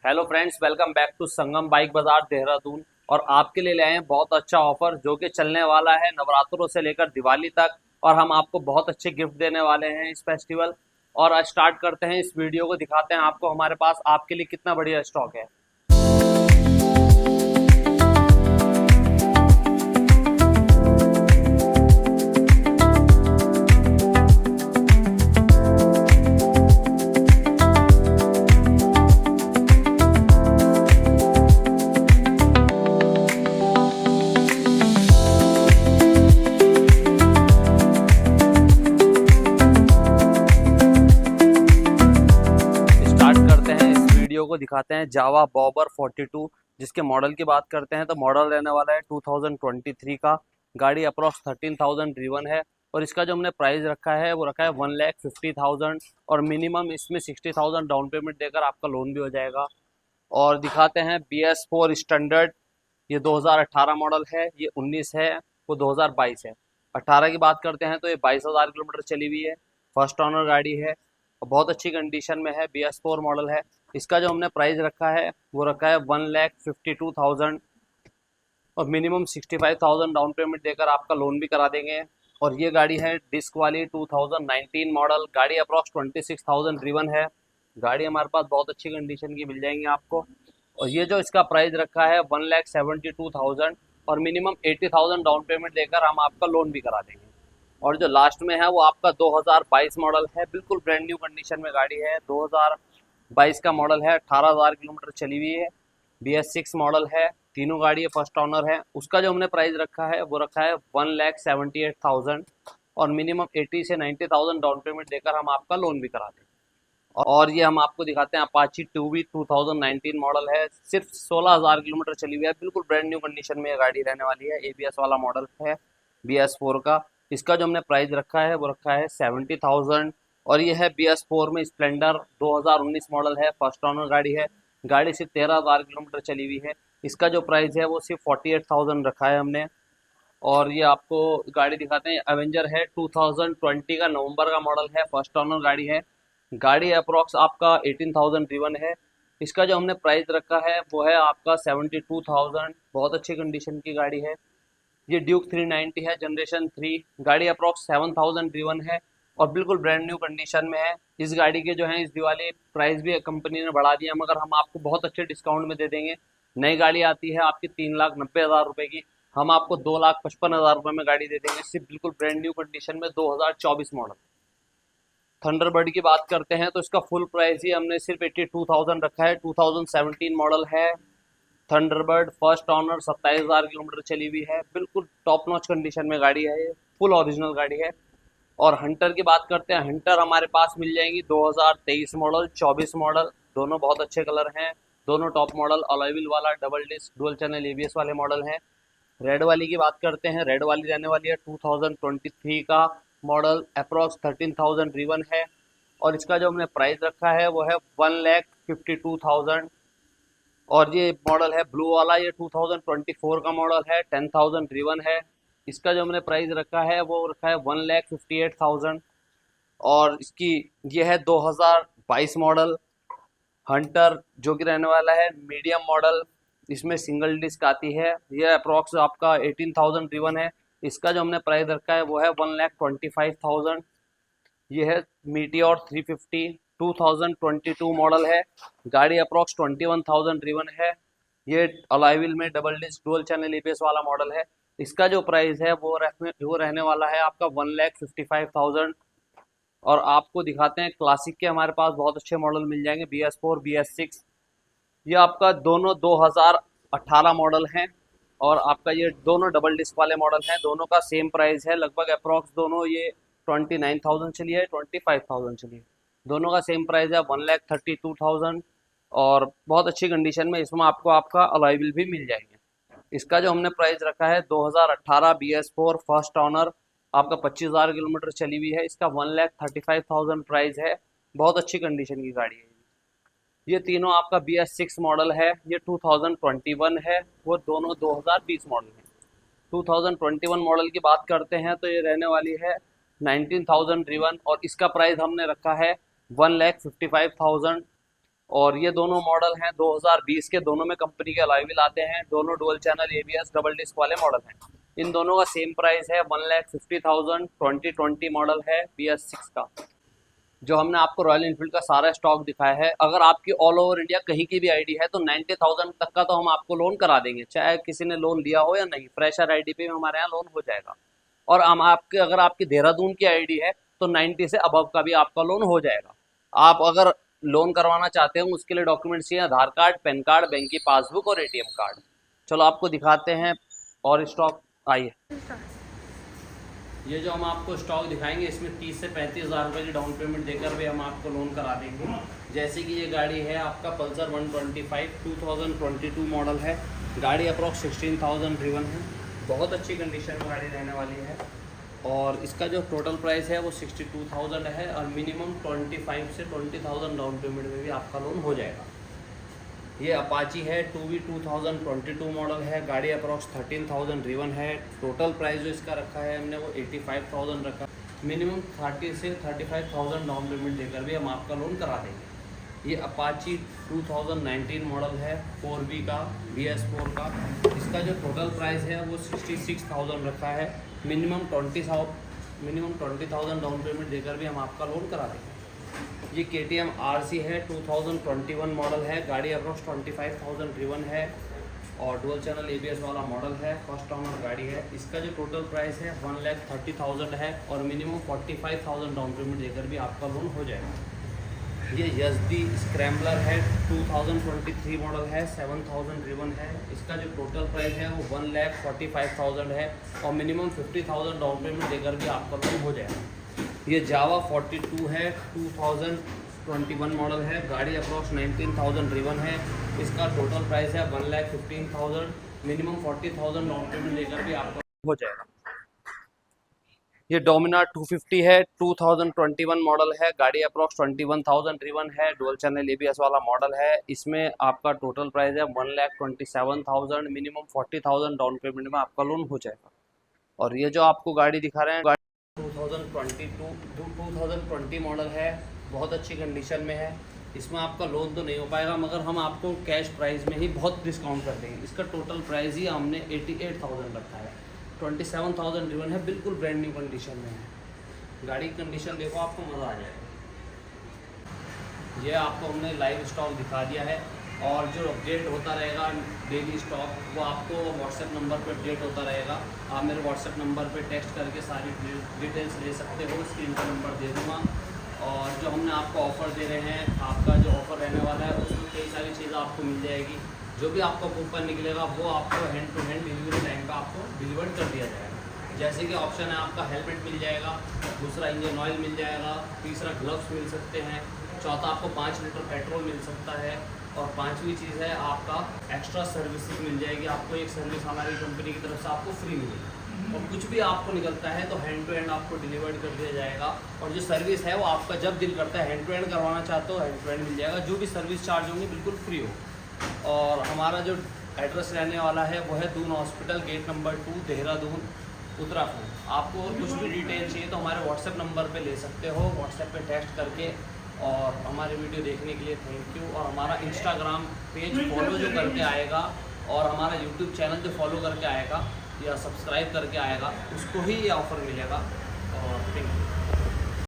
Hello friends, welcome back to Sangam bike Bazaar Dehradun. और आपके लिए लाए हैं बहुत अच्छा ऑफर जो कि चलने वाला है नवरात्रों से लेकर दिवाली तक। और हम आपको बहुत अच्छे गिफ्ट देने वाले हैं इस फेस्टिवल। और आज स्टार्ट करते हैं इस वीडियो को, दिखाते हैं आपको हमारे पास आपके लिए कितना बढ़िया स्टॉक है। स्टार्ट करते हैं इस वीडियो को, दिखाते हैं जावा बॉबर 42। जिसके मॉडल की बात करते हैं तो मॉडल रहने वाला है 2023 का। गाड़ी अप्रॉक्स 13,000 ड्रीवन है। और इसका जो हमने प्राइस रखा है वो रखा है 1,50,000। और मिनिमम इसमें 60,000 डाउन पेमेंट देकर आपका लोन भी हो जाएगा। और दिखाते हैं BS4 स्टैंडर्ड। ये 2018 मॉडल है, ये 19 है, वो 2022 है। 18 की बात करते हैं तो ये 22,000 किलोमीटर चली हुई है। फर्स्ट ओनर गाड़ी है और बहुत अच्छी कंडीशन में है। BS4 मॉडल है। इसका जो हमने प्राइस रखा है वो रखा है 1,52,000। और मिनिमम 65,000 डाउन पेमेंट देकर आपका लोन भी करा देंगे। और ये गाड़ी है डिस्क वाली 2019 मॉडल। गाड़ी अप्रॉक्स 26,000 ड्रीवन है। गाड़ी हमारे पास बहुत अच्छी कंडीशन की मिल जाएंगी आपको। और ये जो इसका प्राइस रखा है 1,72,000। और मिनिमम 80,000 डाउन पेमेंट देकर हम आपका लोन भी करा देंगे। और जो लास्ट में है वो आपका 2022 मॉडल है, बिल्कुल ब्रांड न्यू कंडीशन में गाड़ी है। 2022 का मॉडल है, 18,000 किलोमीटर चली हुई है। BS6 मॉडल है, तीनों गाड़ी फर्स्ट ऑनर है। उसका जो हमने प्राइस रखा है वो रखा है 1,78,000। और मिनिमम 80 से 90,000 डाउन पेमेंट देकर हम आपका लोन भी करा देंगे। और ये हम आपको दिखाते हैं अपाची 2V 2019 मॉडल है, सिर्फ 16,000 किलोमीटर चली हुई है। बिल्कुल ब्रांड न्यू कंडीशन में ये गाड़ी रहने वाली है। ABS वाला मॉडल है BS4 का। इसका जो हमने प्राइस रखा है वो रखा है 70,000। और ये है BS4 में स्प्लेंडर 2019 मॉडल है, फर्स्ट ओनर गाड़ी है। गाड़ी सिर्फ 13,000 किलोमीटर चली हुई है। इसका जो प्राइस है वो सिर्फ 48,000 रखा है हमने। और ये आपको गाड़ी दिखाते हैं, एवेंजर है 2020 का, नवंबर का मॉडल है, फर्स्ट ओनर गाड़ी है। गाड़ी अप्रॉक्स आपका 18,000 ड्रीवन है। इसका जो हमने प्राइस रखा है वो है आपका 72,000। बहुत अच्छी कंडीशन की गाड़ी है। ये ड्यूक 390 है, जनरेशन 3। गाड़ी अप्रॉक्स 7,000 ड्रीवन है और बिल्कुल ब्रांड न्यू कंडीशन में है। इस गाड़ी के जो है इस दिवाली प्राइस भी कंपनी ने बढ़ा दिया, मगर हम आपको बहुत अच्छे डिस्काउंट में दे देंगे। नई गाड़ी आती है आपकी 3,90,000 रुपए की, हम आपको 2,55,000 रुपए में गाड़ी दे देंगे, सिर्फ बिल्कुल ब्रांड न्यू कंडीशन में। 2024 मॉडल थंडरबर्ड की बात करते हैं तो इसका फुल प्राइस ही हमने सिर्फ 82,000 रखा है। 2017 मॉडल है थंडरबर्ड, फर्स्ट ऑनर, 27,000 किलोमीटर चली हुई है। बिल्कुल टॉप नॉच कंडीशन में गाड़ी है, ये फुल ओरिजिनल गाड़ी है। और हंटर की बात करते हैं, हंटर हमारे पास मिल जाएंगी 2023 मॉडल, 24 मॉडल। दोनों बहुत अच्छे कलर हैं, दोनों टॉप मॉडल, अलॉय व्हील वाला, double disc, dual channel ABS वाले मॉडल हैं। रेड वाली की बात करते हैं, रेड वाली रहने वाली है 2023 का मॉडल, अप्रॉक्स 13,000 ड्रीवन है। और इसका जो हमने प्राइस रखा है वो है 1,52,000। और ये मॉडल है ब्लू वाला, ये 2024 का मॉडल है, 10,000 ड्रीवन है। इसका जो हमने प्राइस रखा है वो रखा है 1,58,000। और इसकी ये है 2022 मॉडल हंटर, जो कि रहने वाला है मीडियम मॉडल। इसमें सिंगल डिस्क आती है, ये अप्रॉक्स आपका 18,000 ड्रीवन है। इसका जो हमने प्राइस रखा है वो है 1,25,000। ये है मीटियोर 350, 2022 मॉडल है। गाड़ी अप्रॉक्स 21,000 ड्रीवन है। ये अलॉय व्हील में double disc dual channel ABS वाला मॉडल है। इसका जो प्राइस है वो रहने वाला है आपका 1,55,000। और आपको दिखाते हैं क्लासिक के हमारे पास बहुत अच्छे मॉडल मिल जाएंगे, BS4 BS6। ये आपका दोनों 2018 मॉडल हैं। और आपका ये दोनों डबल डिस्क वाले मॉडल हैं, दोनों का सेम प्राइस है लगभग अप्रॉक्स। दोनों ये 29,000 चलिए है, 25,000 चलिए, दोनों का सेम प्राइस है 1,32,000। और बहुत अच्छी कंडीशन में इसमें आपको आपका अलॉय व्हील भी मिल जाएंगे। इसका जो हमने प्राइस रखा है 2018 BS4 फर्स्ट ऑनर, आपका 25,000 किलोमीटर चली हुई है। इसका 1,35,000 प्राइस है। बहुत अच्छी कंडीशन की गाड़ी है। ये तीनों आपका BS6 मॉडल है, ये 2021 है, वो दोनों 2020 मॉडल है। 2021 मॉडल की बात करते हैं तो ये रहने वाली है 19,000 ड्रीवन। और इसका प्राइस हमने रखा है 1,55,000। और ये दोनों मॉडल हैं 2020 के, दोनों में कंपनी के अलॉय व्हील आते हैं, दोनों dual channel ABS double disc वाले मॉडल हैं। इन दोनों का सेम प्राइस है 1,50,000। 2020 मॉडल है BS6 का। जो हमने आपको रॉयल इनफील्ड का सारा स्टॉक दिखाया है, अगर आपकी ऑल ओवर इंडिया कहीं की भी आईडी है तो 90,000 तक का तो हम आपको लोन करा देंगे, चाहे किसी ने लोन लिया हो या नहीं। फ्रेशर आईडी पे हमारे यहाँ लोन हो जाएगा। और हम आपके, अगर आपकी देहरादून की आईडी है तो 90 से अबव का भी आपका लोन हो जाएगा। आप अगर लोन करवाना चाहते हो उसके लिए डॉक्यूमेंट्स चाहिए, आधार कार्ड, पैन कार्ड, बैंक की पासबुक और ATM कार्ड। चलो आपको दिखाते हैं और स्टॉक। आइए, ये जो हम आपको स्टॉक दिखाएंगे इसमें 30 से 35,000 रुपये की डाउन पेमेंट देकर भी हम आपको लोन करा देंगे। जैसे कि ये गाड़ी है आपका पल्सर 125 2022 मॉडल है। गाड़ी अप्रॉक्स 16,000 ड्रिवन है, बहुत अच्छी कंडीशन में गाड़ी रहने वाली है। और इसका जो टोटल प्राइस है वो 62,000 है और मिनिमम 25 से 20,000 डाउन पेमेंट में भी आपका लोन हो जाएगा। ये अपाची है 2V 2022 मॉडल है। गाड़ी अप्रॉक्स 13,000 ड्रिवन है। टोटल प्राइस जो इसका रखा है हमने वो 85,000 रखा। मिनिमम 30 से 35,000 डाउन पेमेंट देकर भी हम आपका लोन करा देंगे। ये अपाची 2019 मॉडल है 4V का, BS4 का। इसका जो टोटल प्राइस है वो 66,000 रखा है। मिनिमम 20,000 डाउन पेमेंट देकर भी हम आपका लोन करा देंगे। ये KTM RC है 2021 मॉडल है। गाड़ी अप्रॉक्स 25,000 ड्रिवन है और डुअल चैनल ABS वाला मॉडल है। फर्स्ट ओनर गाड़ी है। इसका जो टोटल प्राइस है 1,30,000 है और मिनिमम 45,000 डाउन पेमेंट देकर भी आपका लोन हो जाएगा। ये YZD स्क्रैम्बलर है 2023 मॉडल है, 7,000 ड्रिवन है। इसका जो टोटल प्राइस है वो 1,45,000 है और मिनिमम 50,000 डाउन पेमेंट देकर भी आपका लोन हो जाएगा। ये जावा 42 है 2021 मॉडल है। गाड़ी अप्रॉक्स 19,000 ड्रिवन है। इसका टोटल प्राइस है 1,15,000। मिनिमम 40,000 डाउन पेमेंट देकर भी आपका हो जाएगा। ये डोमिनार 250 है 2021 मॉडल है। गाड़ी अप्रॉक्स 21,000 ड्रिवन है। डुअल चैनल ABS वाला मॉडल है। इसमें आपका टोटल प्राइस है 1,27,000। मिनिमम 40,000 डाउन पेमेंट में आपका लोन हो जाएगा। और ये जो आपको गाड़ी दिखा रहे हैं 2020 मॉडल है, बहुत अच्छी कंडीशन में है। इसमें आपका लोन तो नहीं हो पाएगा मगर हम आपको कैश प्राइस में ही बहुत डिस्काउंट कर देंगे। इसका टोटल प्राइस ही हमने 88,000 रखा है। 27,000 ड्रिवन है, बिल्कुल ब्रांड न्यू कंडीशन में है। गाड़ी की कंडीशन देखो, आपको मज़ा आ जाएगा। ये आपको हमने लाइव स्टॉक दिखा दिया है और जो अपडेट होता रहेगा डेली स्टॉक वो आपको व्हाट्सएप नंबर पे अपडेट होता रहेगा। आप मेरे व्हाट्सएप नंबर पे टेक्स्ट करके सारी डिटेल्स ले सकते हो। स्क्रीन पर नंबर दे दूँगा। और जो हमने आपको ऑफ़र दे रहे हैं, आपका जो ऑफ़र रहने वाला है उसमें कई सारी चीज़ें आपको मिल जाएगी। जो भी आपका कूपन निकलेगा वो आपको hand to hand delivery time का आपको डिलीवर कर दिया जाएगा। जैसे कि ऑप्शन है आपका हेलमेट मिल जाएगा, दूसरा इंजन ऑयल मिल जाएगा, तीसरा ग्लव्स मिल सकते हैं, चौथा आपको 5 लीटर पेट्रोल मिल सकता है और पांचवी चीज़ है आपका एक्स्ट्रा सर्विसेज मिल जाएगी। आपको एक सर्विस हमारी कंपनी की तरफ से आपको फ्री मिलेगी। और कुछ भी आपको निकलता है तो हैंड टू हैंड आपको डिलीवर्ड कर दिया जाएगा। और जो सर्विस है वो आपका जब दिल करता है हैंड टू हैंड करवाना चाहते हो हैंड टू हैंड मिल जाएगा। जो भी सर्विस चार्ज होंगे बिल्कुल फ्री हो। और हमारा जो एड्रेस रहने वाला है वो है Doon hospital, gate number 2, Dehradun, Uttarakhand. आपको कुछ भी डिटेल चाहिए तो हमारे व्हाट्सएप नंबर पे ले सकते हो, व्हाट्सएप पे टेक्स्ट करके। और हमारे वीडियो देखने के लिए थैंक यू। और हमारा इंस्टाग्राम पेज फॉलो जो करके आएगा और हमारा यूट्यूब चैनल जो फॉलो करके आएगा या सब्सक्राइब करके आएगा उसको ही ये ऑफ़र मिलेगा। और थैंक यू।